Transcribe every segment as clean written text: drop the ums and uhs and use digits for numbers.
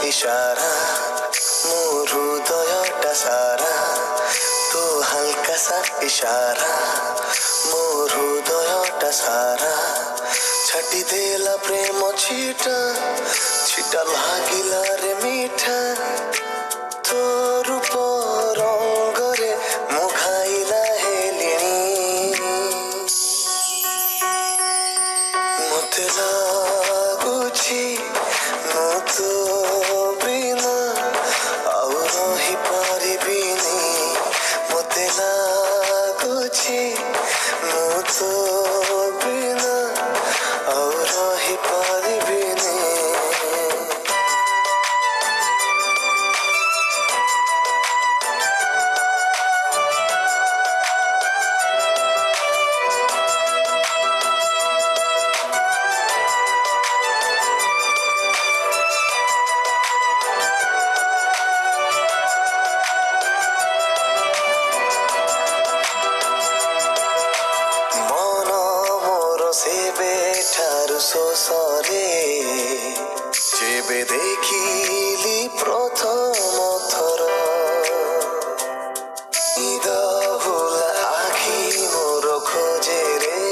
इशारा मोर हृदयटा सारा तो हल्का सा इशारा मोर हृदयटा सारा छाटी देला प्रेम छिटा छिटा लागिला रे मीठा तो रूप रंगरे मुखाइला हेलिणी मते लागुछि मु तो बिना आउ रही पारिबिनी मते लागुछि मु तो बिना आउ रही पारिबिनी शोषरे जेबे देखिली प्रथम थर इदहुला आखि मोर खोजे रे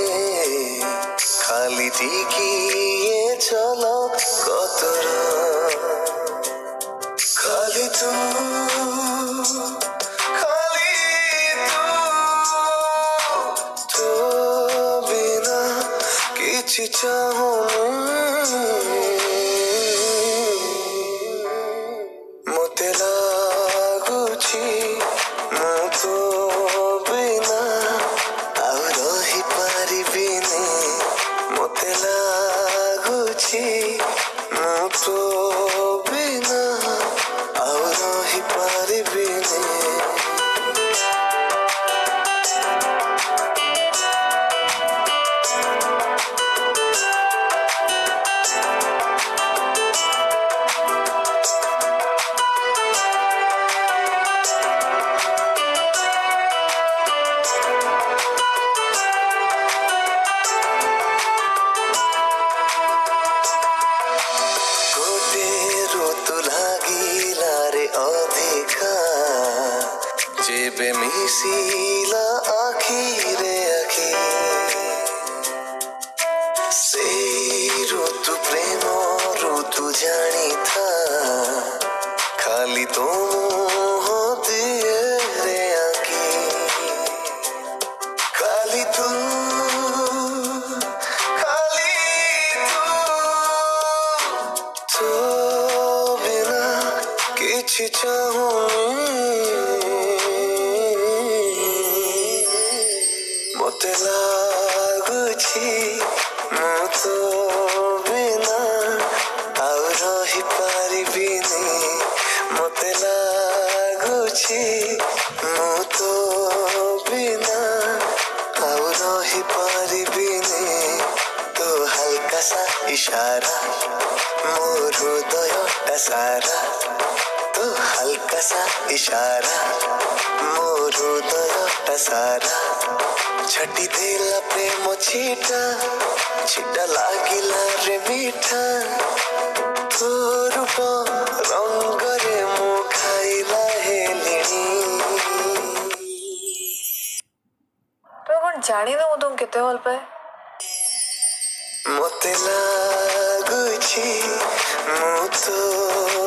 खाली टिकिए चलो कतर खाली तू बिना किछि मते लागुछि मु तो बिना आउ रही पारिबिनी मते लागुछि मु तो बिना आउ रही पारिबिनी जेबे मिसिला आखिरे आखि से ऋतु प्रेम ऋतु जानी था खाली तो दिए रे आखि खाली तू तो बिना किछि मते लागुछि मु तो बिना आउ रही पारिबिनी मते लागुछि मु तो बिना आउ रही पारिबिनी तो हल्का सा इशारा मोर हृदयटा सारा तो हल्का सा इशारा मोर हृदयटा सारा छाटी देला प्रेम छिटा छिटा लागिला रे मीठा तो रूप रंगरे मुखाइला हेलिणी तो कौन जानी ना तुम केते भल पाए मते लागुछि मु तो